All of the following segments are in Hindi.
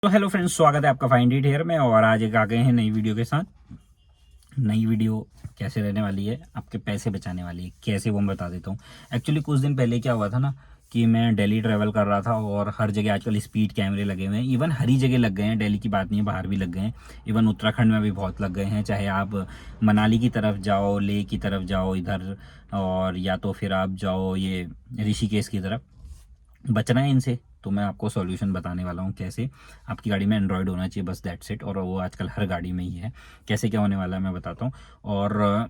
तो हेलो फ्रेंड्स, स्वागत है आपका फाइंड इट हेयर में। और आज एक आ गए हैं नई वीडियो के साथ। नई वीडियो कैसे रहने वाली है, आपके पैसे बचाने वाली है। कैसे वो मैं बता देता हूँ। एक्चुअली कुछ दिन पहले क्या हुआ था ना कि मैं दिल्ली ट्रैवल कर रहा था और हर जगह आजकल स्पीड कैमरे लगे हुए हैं। इवन हर ही जगह लग गए हैं, दिल्ली की बात नहीं है, बाहर भी लग गए हैं। इवन उत्तराखंड में भी बहुत लग गए हैं। चाहे आप मनाली की तरफ जाओ, लेह की तरफ जाओ इधर, और या तो फिर आप जाओ ये ऋषिकेश की तरफ। बचना है इनसे तो मैं आपको सॉल्यूशन बताने वाला हूँ। कैसे आपकी गाड़ी में एंड्रॉयड होना चाहिए, बस दैट्स इट। और वो आजकल हर गाड़ी में ही है। कैसे क्या होने वाला है मैं बताता हूँ। और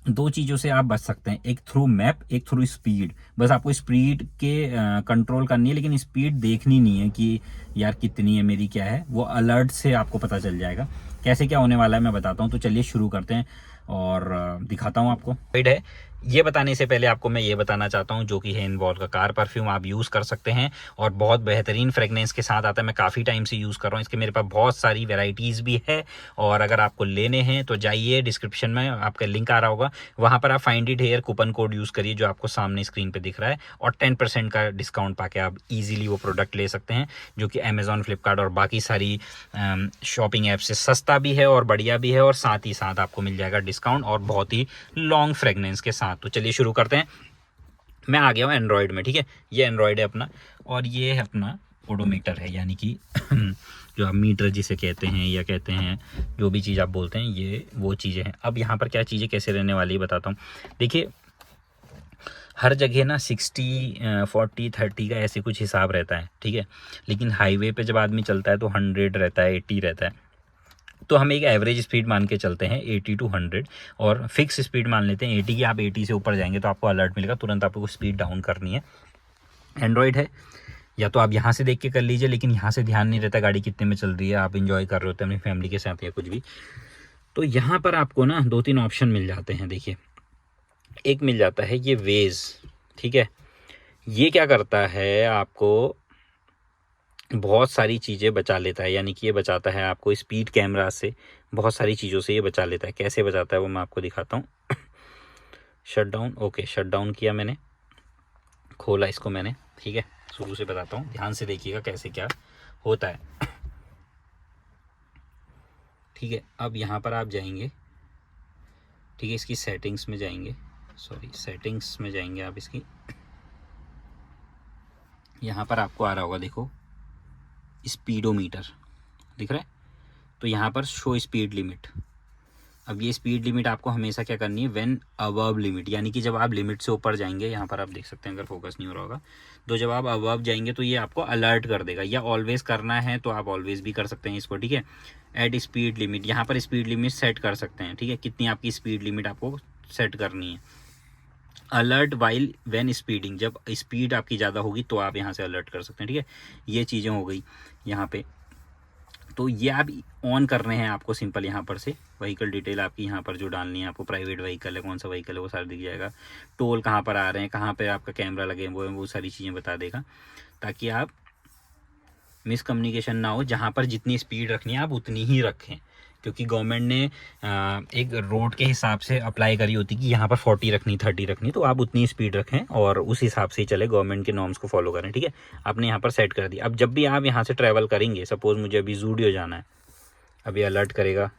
दो चीज़ों से आप बच सकते हैं, एक थ्रू मैप, एक थ्रू स्पीड। बस आपको स्पीड के कंट्रोल करनी है, लेकिन स्पीड देखनी नहीं है कि यार कितनी है, मेरी क्या है। वो अलर्ट से आपको पता चल जाएगा। कैसे क्या होने वाला है मैं बताता हूँ। तो चलिए शुरू करते हैं और दिखाता हूँ आपको। राइट है। ये बताने से पहले आपको मैं ये बताना चाहता हूँ, जो कि है इनवॉल का कार परफ्यूम। आप यूज़ कर सकते हैं और बहुत बेहतरीन फ्रेगनेंस के साथ आता है। मैं काफ़ी टाइम से यूज़ कर रहा हूँ इसके। मेरे पास बहुत सारी वेराइटीज़ भी है। और अगर आपको लेने हैं तो जाइए, डिस्क्रिप्शन में आपका लिंक आ रहा होगा, वहाँ पर आप find it here coupon code use करिए जो आपको सामने स्क्रीन पर दिख रहा है। और 10% का डिस्काउंट पाके आप ईजिली वो प्रोडक्ट ले सकते हैं, जो कि अमेज़ॉन, फ्लिपकार्ट और बाकी सारी शॉपिंग ऐप से सस्ता भी है और बढ़िया भी है। और साथ ही साथ आपको मिल जाएगा डिस्काउंट और बहुत ही लॉन्ग फ्रेगनेंस के साथ। तो चलिए शुरू करते हैं। मैं आ गया हूँ एंड्रॉयड में। ठीक है, ये एंड्रॉयड है अपना, और ये है अपना ओडोमीटर है, यानी कि जो आप मीटर जिसे कहते हैं या कहते हैं, जो भी चीज़ आप बोलते हैं, ये वो चीज़ें हैं। अब यहाँ पर क्या चीज़ें कैसे रहने वाली है बताता हूँ। देखिए, हर जगह ना 60 40 30 का ऐसे कुछ हिसाब रहता है, ठीक है। लेकिन हाईवे पे जब आदमी चलता है तो 100 रहता है, 80 रहता है। तो हम एक एवरेज स्पीड मान के चलते हैं 80 टू 100, और फिक्स स्पीड मान लेते हैं 80 की। आप 80 से ऊपर जाएंगे तो आपको अलर्ट मिलेगा, तुरंत आपको स्पीड डाउन करनी है। एंड्रॉयड है, या तो आप यहाँ से देख के कर लीजिए, लेकिन यहाँ से ध्यान नहीं रहता गाड़ी कितने में चल रही है, आप इंजॉय कर रहे होते हैं अपनी फैमिली के साथ या कुछ भी। तो यहाँ पर आपको ना 2-3 ऑप्शन मिल जाते हैं। देखिए, एक मिल जाता है ये वेज, ठीक है। ये क्या करता है, आपको बहुत सारी चीज़ें बचा लेता है, यानी कि ये बचाता है आपको स्पीड कैमरा से, बहुत सारी चीज़ों से ये बचा लेता है। कैसे बचाता है वो मैं आपको दिखाता हूँ। Shut down, okay, shut down किया मैंने, खोला इसको मैंने, ठीक है। शुरू से बताता हूँ, ध्यान से देखिएगा कैसे क्या होता है। ठीक है, अब यहाँ पर आप जाएंगे, ठीक है, इसकी सेटिंग्स में जाएंगे, सॉरी सेटिंग्स में जाएंगे आप इसकी। यहाँ पर आपको आ रहा होगा, देखो स्पीडोमीटर दिख रहा है, तो यहाँ पर शो स्पीड लिमिट। अब ये स्पीड लिमिट आपको हमेशा क्या करनी है, व्हेन अबव लिमिट, यानी कि जब आप लिमिट से ऊपर जाएंगे, यहाँ पर आप देख सकते हैं, अगर फोकस नहीं हो रहा होगा, तो जब आप अबव जाएंगे तो ये आपको अलर्ट कर देगा। या ऑलवेज करना है तो आप ऑलवेज भी कर सकते हैं इसको, ठीक है। एड स्पीड लिमिट, यहाँ पर स्पीड लिमिट सेट कर सकते हैं, ठीक है, कितनी आपकी स्पीड लिमिट आपको सेट करनी है। अलर्ट वाइल व्हेन स्पीडिंग, जब स्पीड आपकी ज़्यादा होगी तो आप यहाँ से अलर्ट कर सकते हैं, ठीक है। ये चीज़ें हो गई यहाँ पे। तो ये आप ऑन कर रहे हैं, आपको सिंपल यहाँ पर से व्हीकल डिटेल आपकी यहाँ पर जो डालनी है, आपको प्राइवेट व्हीकल है, कौन सा व्हीकल है, वो सारा दिख जाएगा। टोल कहाँ पर आ रहे हैं, कहाँ पे आपका कैमरा लगे हैं, वो सारी चीज़ें बता देगा, ताकि आप मिसकम्युनिकेशन ना हो। जहाँ पर जितनी स्पीड रखनी है आप उतनी ही रखें, क्योंकि गवर्नमेंट ने एक रोड के हिसाब से अप्लाई करी होती कि यहाँ पर 40 रखनी, 30 रखनी, तो आप उतनी स्पीड रखें और उस हिसाब से ही चले, गवर्नमेंट के नॉर्म्स को फॉलो करें, ठीक है। आपने यहाँ पर सेट कर दिया। अब जब भी आप यहाँ से ट्रैवल करेंगे, सपोज मुझे अभी जूडियो जाना है, अभी अलर्ट करेगा,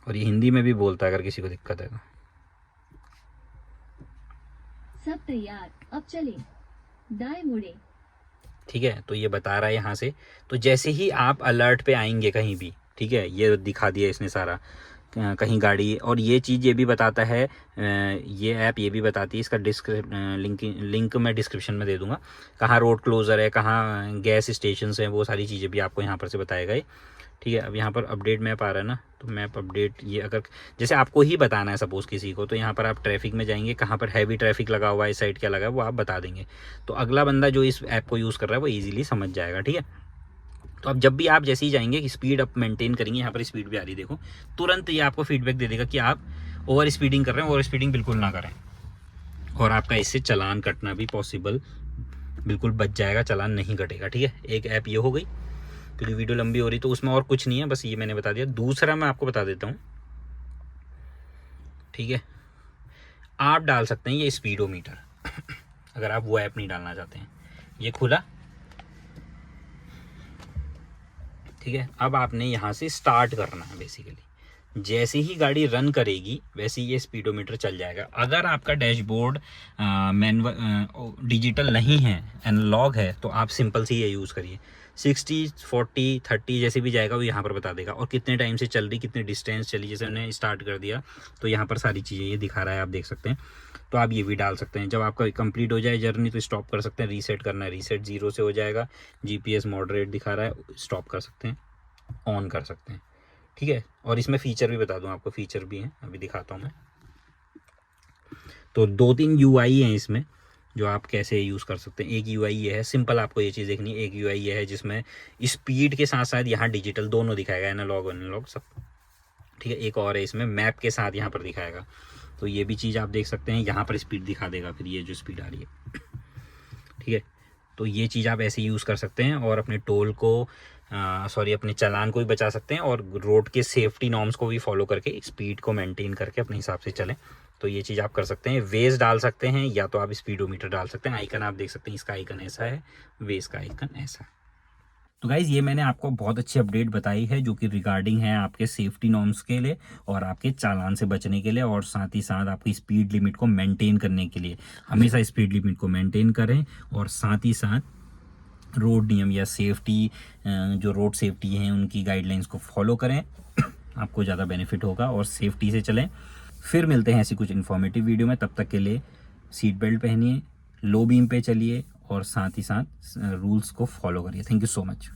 और ये हिंदी में भी बोलता है अगर किसी को दिक्कत है तो। सब तैयार, अब चले, दाएं मुड़े। ठीक है, तो ये बता रहा है यहाँ से। तो जैसे ही आप अलर्ट पे आएंगे कहीं भी, ठीक है, ये दिखा दिया इसने सारा, कहीं गाड़ी। और ये चीज़ ये भी बताता है, ये ऐप ये भी बताती है, इसका लिंक मैं डिस्क्रिप्शन में दे दूंगा, कहाँ रोड क्लोजर है, कहाँ गैस स्टेशन है, वो सारी चीज़ें भी आपको यहाँ पर से बताएगा ये, ठीक है। अब यहाँ पर अपडेट मैप आ रहा है ना, तो मैप अपडेट, ये अगर जैसे आपको ही बताना है सपोज़ किसी को, तो यहाँ पर आप ट्रैफिक में जाएंगे, कहाँ पर हैवी ट्रैफिक लगा हुआ है, इस साइड क्या लगा है, वो आप बता देंगे। तो अगला बंदा जो इस ऐप को यूज़ कर रहा है वो ईजिली समझ जाएगा, ठीक है। तो अब जब भी आप जैसे ही जाएंगे कि स्पीड अप मेंटेन करेंगे, यहाँ पर स्पीड भी आ रही है देखो, तुरंत ये आपको फीडबैक दे देगा कि आप ओवर स्पीडिंग कर रहे हैं, ओवर स्पीडिंग बिल्कुल ना करें। और आपका इससे चालान कटना भी पॉसिबल बिल्कुल बच जाएगा, चालान नहीं कटेगा, ठीक है। एक ऐप ये हो गई, क्योंकि वीडियो लंबी हो रही तो उसमें और कुछ नहीं है, बस ये मैंने बता दिया। दूसरा मैं आपको बता देता हूँ, ठीक है, आप डाल सकते हैं ये स्पीडोमीटर। अगर आप वो ऐप नहीं डालना चाहते हैं, ये खुला, ठीक है, अब आपने यहाँ से स्टार्ट करना है बेसिकली। जैसे ही गाड़ी रन करेगी वैसे ही ये स्पीडोमीटर चल जाएगा। अगर आपका डैशबोर्ड डिजिटल नहीं है, एनालॉग है, तो आप सिंपल से ये यूज़ करिए। 60, 40, 30 जैसे भी जाएगा वो यहाँ पर बता देगा, और कितने टाइम से चल रही, कितनी डिस्टेंस चली। जैसे हमने स्टार्ट कर दिया तो यहाँ पर सारी चीज़ें ये दिखा रहा है, आप देख सकते हैं। तो आप ये भी डाल सकते हैं। जब आपका कंप्लीट हो जाए जर्नी तो स्टॉप कर सकते हैं, रीसेट करना है, रीसेट 0 से हो जाएगा। GPS मॉडरेट दिखा रहा है, स्टॉप कर सकते हैं, ऑन कर सकते हैं, ठीक है। और इसमें फ़ीचर भी बता दूं आपको, फ़ीचर भी हैं, अभी दिखाता हूँ मैं। तो 2-3 UI हैं इसमें जो आप कैसे यूज़ कर सकते हैं। एक UI ये है, सिंपल आपको ये चीज़ देखनी है। एक UI ये है जिसमें स्पीड के साथ साथ यहाँ डिजिटल दोनों दिखाएगा, एनालॉग सब, ठीक है। एक और है इसमें मैप के साथ यहाँ पर दिखाएगा, तो ये भी चीज़ आप देख सकते हैं। यहाँ पर स्पीड दिखा देगा फिर, ये जो स्पीड आ रही है, ठीक है। तो ये चीज़ आप ऐसे यूज़ कर सकते हैं और अपने टोल को अपने चालान को भी बचा सकते हैं, और रोड के सेफ्टी नॉर्म्स को भी फॉलो करके स्पीड को मेंटेन करके अपने हिसाब से चलें। तो ये चीज़ आप कर सकते हैं। वेज डाल सकते हैं या तो आप स्पीडोमीटर डाल सकते हैं। आइकन आप देख सकते हैं, इसका आइकन ऐसा है, वेज का आइकन ऐसा है। तो गाइज़ ये मैंने आपको बहुत अच्छी अपडेट बताई है जो कि रिगार्डिंग है आपके सेफ्टी नॉर्म्स के लिए और आपके चालान से बचने के लिए, और साथ ही साथ आपकी स्पीड लिमिट को मेंटेन करने के लिए। हमेशा स्पीड लिमिट को मेंटेन करें, और साथ ही साथ रोड नियम या सेफ्टी, जो रोड सेफ्टी हैं उनकी गाइडलाइंस को फॉलो करें। आपको ज़्यादा बेनिफिट होगा, और सेफ्टी से चलें। फिर मिलते हैं ऐसी कुछ इन्फॉर्मेटिव वीडियो में। तब तक के लिए सीट बेल्ट पहनिए, लो बीम पे चलिए, और साथ ही साथ रूल्स को फॉलो करिए। Thank you so much.